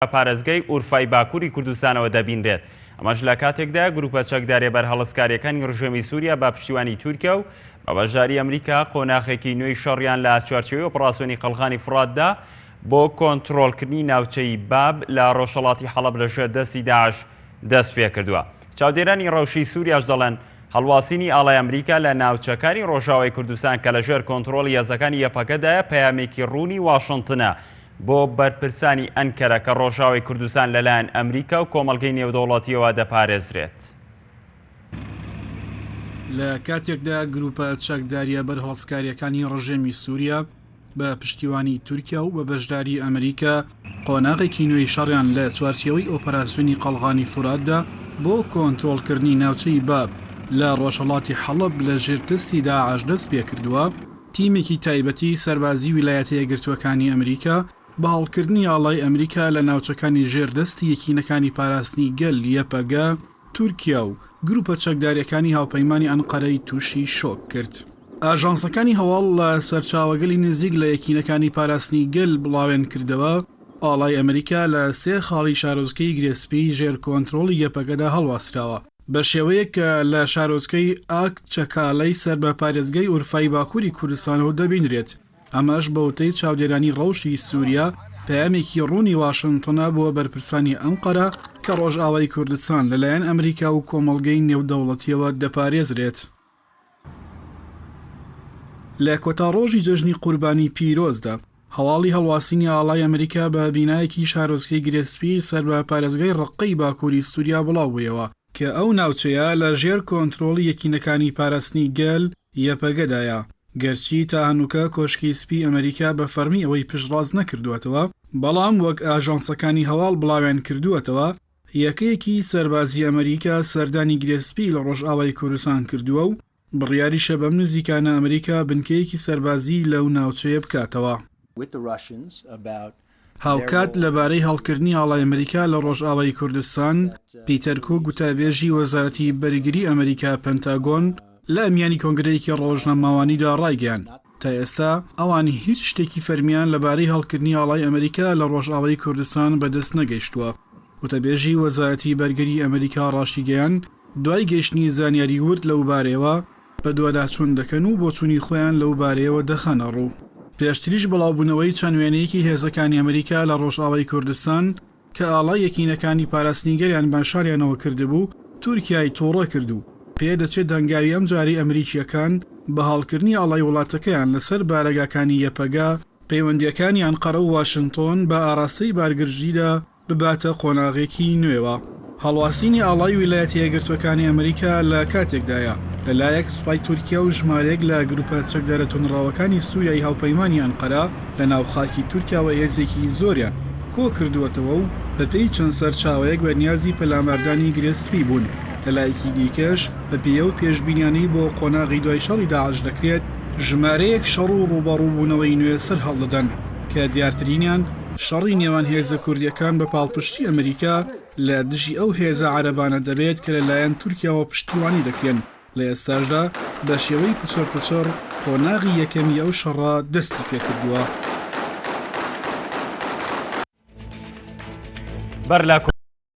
پارێزگای ئورفای باکووری کوردستانەوە دەبینرێت. ئەمەش لە کاتێکدا گروپە چەکداریە بەرهەڵسکاریەکانی ڕژێمی سووریا بە پشتیوانی تورکیا و بە بەشداری ئەمریکا قۆناغێکی نوێی شەڕیان لە چوارچێوەی ئۆپراسیۆنی قەڵغانی فوراتدا بۆ کۆنتڕۆڵکردنی ناوچەی باب لە ڕۆژهەڵاتی حەڵەب لەژێر دەستی داعش دەست پێ کردووە. چاودێرانی ڕەوشی سووریاش دەڵێن هەڵواسینی ئاڵای ئەمریکا لە ناوچەکانی ڕۆژاوای کوردستان کە لەژێر کۆنتڕۆڵی هێزەکانی یەپەکەدایە پەیامێکی ڕوونی واشنتنە بۆ بەرپرسانی ئەنکەرە کە ڕۆژاوای کوردستان لەلایەن ئەمریکا و کۆمەڵگەی نێودەوڵەتیەوە دەپارێزرێت. لە کاتێکدا گروپە چەکداریە بەرهەڵسکاریەکانی ڕژێمی سووریا بە پشتیوانی تورکیا و بە بەشداری ئەمریکا قۆناغێکی نوێی شەڕیان لە چوارچێوەی ئۆپەراسیۆنی قەڵغانی فوراتدا بۆ کۆنتڕۆڵکردنی ناوچەی باب لە ڕۆژهەڵاتی حەڵەب لە ژێردەستی داعش دەست پێ کردووە. تیمێکی تایبەتی سەربازی ویلایەتە یەکگرتووەکانی ئەمریکا بە هەڵکردنی ئاڵای ئەمریکا لە ناوچەکانی ژێردەستی یەکینەکانی پاراستنی گەل یەپەگا تورکیا و گروپە چەکداریەکانی هاوپەیمانی ئەنقەرەی تووشی شۆک کرد. ئاژانسەکانی هەواڵ لە سەرچاوەگەلی نزیک لە یەکینەکانی پاراستنی گەل بڵاوێن کردەوە ئاڵای ئەمریکا لە 3 خاڵی شارۆچکەی گرێسپی ژێر کۆنتڕۆڵی یەپەگەدا هەڵواسراوە بە شێوەیە کە لە شارۆچکەی ئاک چەکالەی سەر بە پارێزگای ئورفای باکووری کوردستانەوە دەبینرێت. ئەمەش بەوتەی چاودێرانی ڕەوشی سووریا پەیامێکی ڕوونی واشنتنە بۆ بەرپرسانی ئەنقەرە کە ڕۆژئاوای کوردستان لەلایەن ئەمریکا و کۆمەڵگەی نێودەوڵەتیەوە دەپارێزرێت. لە کۆتاڕۆژی جەژنی قوربانی پیرۆزدا هەواڵی هەڵواسینی ئاڵای ئەمریکا بە بینایەکی شارۆچکەی گرێسپی سەر بە پارێزگای ڕقەی باکووری سووریا بڵاوبوویەوە کە ئەو ناوچەیە لە ژێر کۆنتڕۆڵی یەکینەکانی پاراستنی گەل یەپەگەدایە. گەرچی تا هەنووکە کۆشکی سپی ئەمریکا بە فەرمی ئەوەی پشتڕاز نەکردوێتەوە، بەڵام وەک ئاژانسەکانی هەواڵ بڵاویان کردووەتەوە یەکەیەکی سەربازی ئەمریکا سەردانی گرێسپی لە ڕۆژئاوای کوردستان کردووە و بڕیاریشە بەم نزیکانە ئەمریکا بنکەیەکی سەربازی لەو ناوچەیە بکاتەوە. هاوکات لەبارەی هەڵکردنی ئاڵای ئەمریکا لە ڕۆژئاوای کوردستان، پیتەر کوک وتابێژی وەزارەتی بەرگری ئەمریکا پەنتاگۆن لە ئەمیانی کۆنگرەیەکی ڕۆژنامەوانیدا ڕایگەیاند تا ئێستا ئەوانی هیچ شتێکی فەرمیان لەبارەی هەڵکردنی ئاڵای ئەمریکا لە ڕۆژئاوای کوردستان بەدەست نەگەیشتووە. وتابێژی وەزارەتی بەرگری ئەمریکا ڕاشیگەیاند دوای گەیشتنی زانیاری ورد لەو بارەیەوە بە دوواداچوون دەکەن و بۆچوونی خۆیان لەو بارەیەوە دەخەنە ڕوو. پێشتریش بڵاوبوونەوەی چەند وێنەیەکی هێزەکانی ئەمریکا لە ڕۆژئاوای کوردستان کە ئاڵای یەکینەکانی پاراستنیگەریان بانشاریانەوە کردبوو تورکیای تووڕە کردو. پێدەچێت دەنگاوی ئەم جاری ئەمریکیەکان بە هەڵکردنی ئاڵای وڵاتەکەیان لەسەر بارەگاکانی یەپەگا پەیوەندیەکانی ئەنقەرە و واشنتۆن بە ئاراستەی بارگرژیدا بباتە قۆناغێکی نوێوە. هەڵواسینی ئاڵای ویلایەتە یەکگرتووەکانی ئەمریکا لە کاتێکدایە لەلایەک سوپای تورکیا و ژمارەیەک لە گروپە چەکدارە تونڕاوەکانی سووریای هاوپەیمانی ئەنقەرە لە ناوخاکی تورکیاوە هێزێکی زۆریان کۆ کردووەتەوە و بەپێی چەند سەرچاوەیەک بەنیازی پەلاماردانی گرێسپی بوون. لەلایەکی دیکەش بەپێیە و پێشبینیانەی بۆ قۆناغی دوای شەڕی داعش دەکرێت ژمارەیەک شەڕ و ڕووبەڕووبوونەوەی نوێ سەر هەڵدەدەن کە دیارترینیان شەڕی نێوان هێزە کوردیەکان بە پاڵپشتی ئەمریکا لە دژی ئەو هێزە عەرەبانە دەبێت کە لەلایەن تورکیاوە پشتیوانی دەکرێن. لە ئێستاشدا بە شێوەی پچۆر قۆناغی یەکەمی ئەو شەڕە دەستی پێکردووە. بەر لە